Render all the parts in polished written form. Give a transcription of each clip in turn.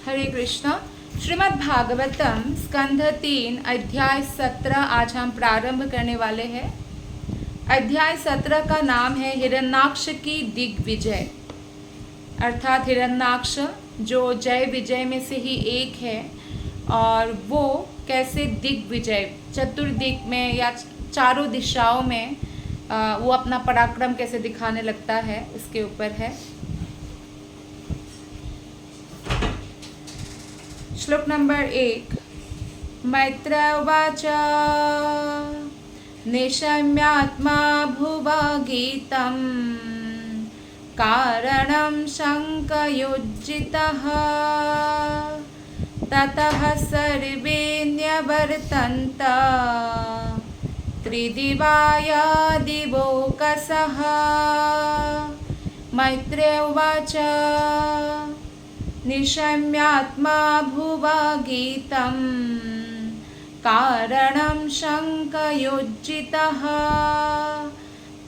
हरे कृष्णा। श्रीमद् भागवतम स्कंध 3 अध्याय 17 आज हम प्रारंभ करने वाले हैं। अध्याय 17 का नाम है हिरण्याक्ष की दिग्विजय, अर्थात हिरण्याक्ष जो जय विजय में से ही एक है और वो कैसे दिग्विजय चतुर्दिक में या चारों दिशाओं में वो अपना पराक्रम कैसे दिखाने लगता है उसके ऊपर है। श्लोक नंबर 1। मैत्र उवाच निशम्यात्मा भुवा गीतं कारणं शङ्कयोज्जितः ततः सर्वे न्यवर्तन्त त्रिदिवायादिवोकसः। मैत्रेय उवाच निशम्यात्मा भुवा गीतं कारणं शङ्कयोज्जितः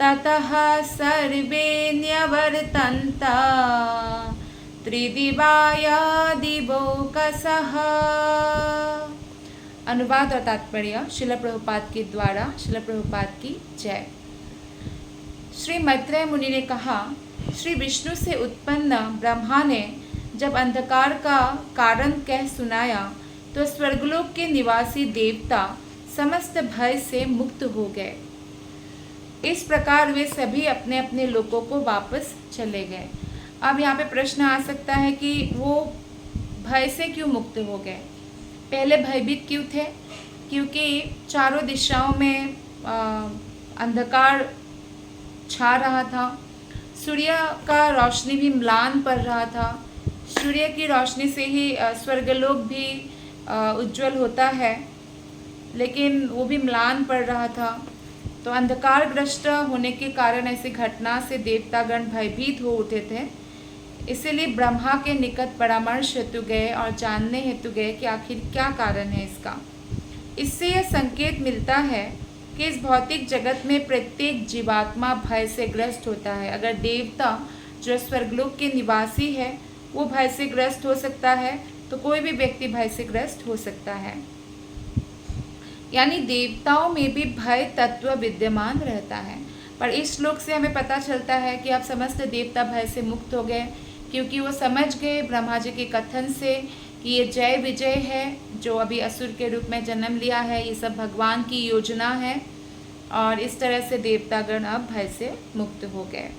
ततः सर्वे न्यवर्तन्त त्रिदिवायादिवोकसः। अनुवाद और तात्पर्य श्रील प्रभुपाद के द्वारा। श्रील प्रभुपाद की जय। श्री मैत्रेय मुनि ने कहा, श्री विष्णु से उत्पन्न ब्रह्मा ने जब अंधकार का कारण कह सुनाया तो स्वर्गलोक के निवासी देवता समस्त भय से मुक्त हो गए। इस प्रकार वे सभी अपने अपने लोकों को वापस चले गए। अब यहाँ पे प्रश्न आ सकता है कि वो भय से क्यों मुक्त हो गए, पहले भयभीत क्यों थे? क्योंकि चारों दिशाओं में अंधकार छा रहा था, सूर्य का रोशनी भी म्लान पड़ रहा था। सूर्य की रोशनी से ही स्वर्गलोक भी उज्जवल होता है, लेकिन वो भी म्लान पड़ रहा था। तो अंधकारग्रस्त होने के कारण ऐसी घटना से देवतागण भयभीत हो उठे थे। इसीलिए ब्रह्मा के निकट परामर्श हेतु गए और जानने हेतु गए कि आखिर क्या कारण है इसका। इससे यह संकेत मिलता है कि इस भौतिक जगत में प्रत्येक जीवात्मा भय से ग्रस्त होता है। अगर देवता जो स्वर्गलोक के निवासी है वो भय से ग्रस्त हो सकता है तो कोई भी व्यक्ति भय से ग्रस्त हो सकता है। यानी देवताओं में भी भय तत्व विद्यमान रहता है। पर इस श्लोक से हमें पता चलता है कि अब समस्त देवता भय से मुक्त हो गए, क्योंकि वो समझ गए ब्रह्मा जी के कथन से कि ये जय विजय है जो अभी असुर के रूप में जन्म लिया है, ये सब भगवान की योजना है। और इस तरह से देवतागण अब भय से मुक्त हो गए।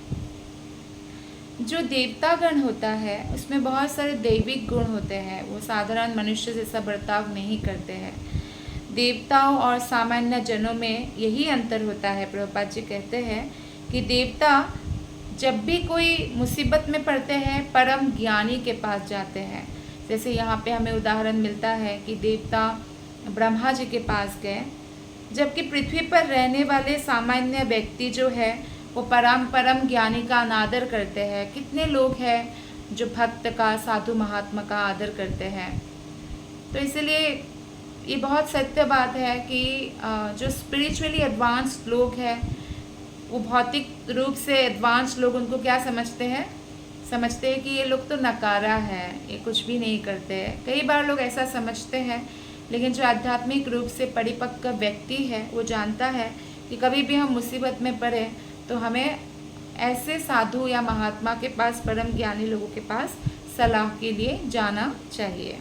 जो देवतागण होता है उसमें बहुत सारे दैविक गुण होते हैं, वो साधारण मनुष्य जैसा बर्ताव नहीं करते हैं। देवताओं और सामान्य जनों में यही अंतर होता है। प्रभुपाद जी कहते हैं कि देवता जब भी कोई मुसीबत में पड़ते हैं परम ज्ञानी के पास जाते हैं। जैसे यहाँ पे हमें उदाहरण मिलता है कि देवता ब्रह्मा जी के पास गए, जबकि पृथ्वी पर रहने वाले सामान्य व्यक्ति जो है वो परम ज्ञानी का अनादर करते हैं। कितने लोग हैं जो भक्त का, साधु महात्मा का आदर करते हैं। तो इसलिए ये बहुत सत्य बात है कि जो स्पिरिचुअली एडवांस्ड लोग हैं वो भौतिक रूप से एडवांस लोग उनको क्या समझते हैं कि ये लोग तो नकारा है, ये कुछ भी नहीं करते हैं। कई बार लोग ऐसा समझते हैं, लेकिन जो आध्यात्मिक रूप से परिपक्व व्यक्ति है वो जानता है कि कभी भी हम मुसीबत में पड़े तो हमें ऐसे साधु या महात्मा के पास, परम ज्ञानी लोगों के पास सलाह के लिए जाना चाहिए।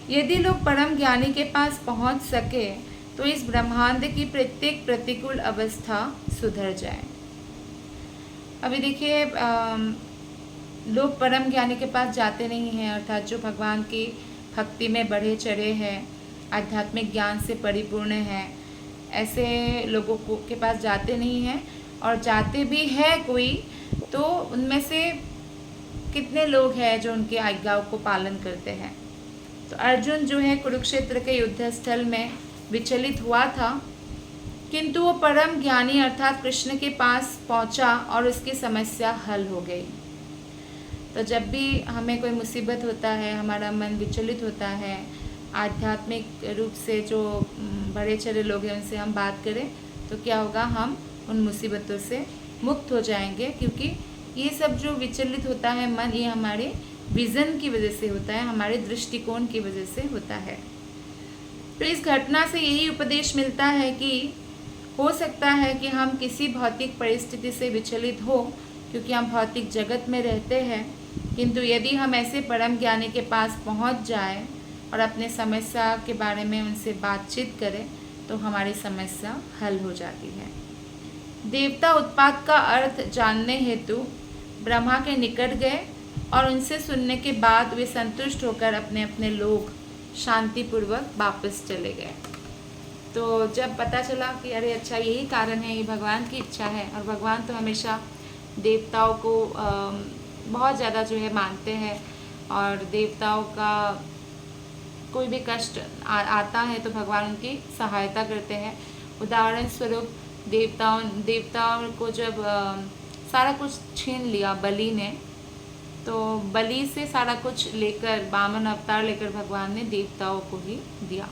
यदि लोग परम ज्ञानी के पास पहुंच सके तो इस ब्रह्मांड की प्रत्येक प्रतिकूल अवस्था सुधर जाए। अभी देखिए लोग परम ज्ञानी के पास जाते नहीं हैं, अर्थात जो भगवान की भक्ति में बढ़े चढ़े हैं, आध्यात्मिक ज्ञान से परिपूर्ण हैं, ऐसे लोगों के पास जाते नहीं हैं। और जाते भी है कोई तो उनमें से कितने लोग हैं जो उनकी आज्ञाओं को पालन करते हैं। तो अर्जुन जो है कुरुक्षेत्र के युद्ध स्थल में विचलित हुआ था, किंतु वो परम ज्ञानी अर्थात कृष्ण के पास पहुंचा और उसकी समस्या हल हो गई। तो जब भी हमें कोई मुसीबत होता है, हमारा मन विचलित होता है, आध्यात्मिक रूप से जो बड़े चढ़े लोग हैं उनसे हम बात करें तो क्या होगा, हम उन मुसीबतों से मुक्त हो जाएंगे, क्योंकि ये सब जो विचलित होता है मन, ये हमारे विज़न की वजह से होता है, हमारे दृष्टिकोण की वजह से होता है। तो इस घटना से यही उपदेश मिलता है कि हो सकता है कि हम किसी भौतिक परिस्थिति से विचलित हो, क्योंकि हम भौतिक जगत में रहते हैं, किंतु यदि हम ऐसे परम ज्ञानी के पास पहुंच जाएं और अपने समस्या के बारे में उनसे बातचीत करें तो हमारी समस्या हल हो जाती है। देवता उत्पात का अर्थ जानने हेतु ब्रह्मा के निकट गए और उनसे सुनने के बाद वे संतुष्ट होकर अपने अपने लोक शांतिपूर्वक वापस चले गए। तो जब पता चला कि अरे अच्छा यही कारण है, ये भगवान की इच्छा है, और भगवान तो हमेशा देवताओं को बहुत ज़्यादा जो है मानते हैं, और देवताओं का कोई भी कष्ट आता है तो भगवान उनकी सहायता करते हैं। उदाहरण स्वरूप देवताओं को जब सारा कुछ छीन लिया बलि ने, तो बलि से सारा कुछ लेकर वामन अवतार लेकर भगवान ने देवताओं को ही दिया।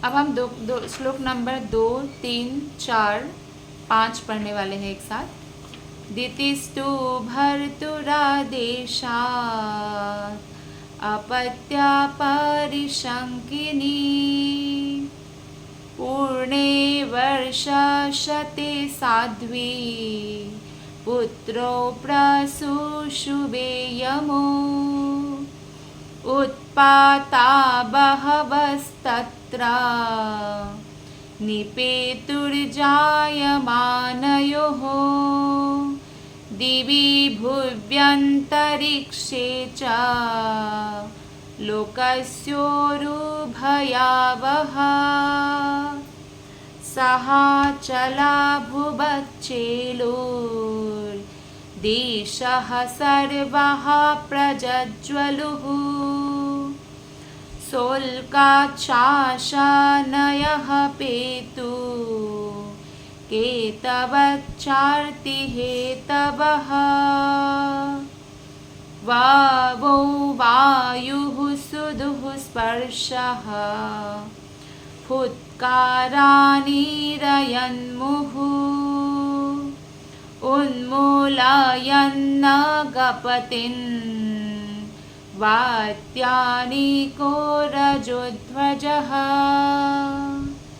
अब हम दो श्लोक नंबर 2, 3, 4, 5 पढ़ने वाले हैं एक साथ। दितिस्तु भर्तुरादेशात् अपत्या परिशंकिनी पूर्णे वर्षशते साध्वी पुत्रो प्रसूशुभे यमो उत्पाता बहवस्तत्र निपेतुर्जायमानयोः दिवि भुव्यन्तरिक्षे च लोकस्योरुभयावः सहाचला भुवच्चेलुर्देशः सर्वः प्रज्वलुः शोल्काच्छासनयः पेतु केतवच्चार्तिहेतवः वावो वायुः सुदुः स्पर्शः फुत्कारानिरयन्मुहुः उन्मूलयन्न गपतिन् वात्यानिको रजोध्वजः।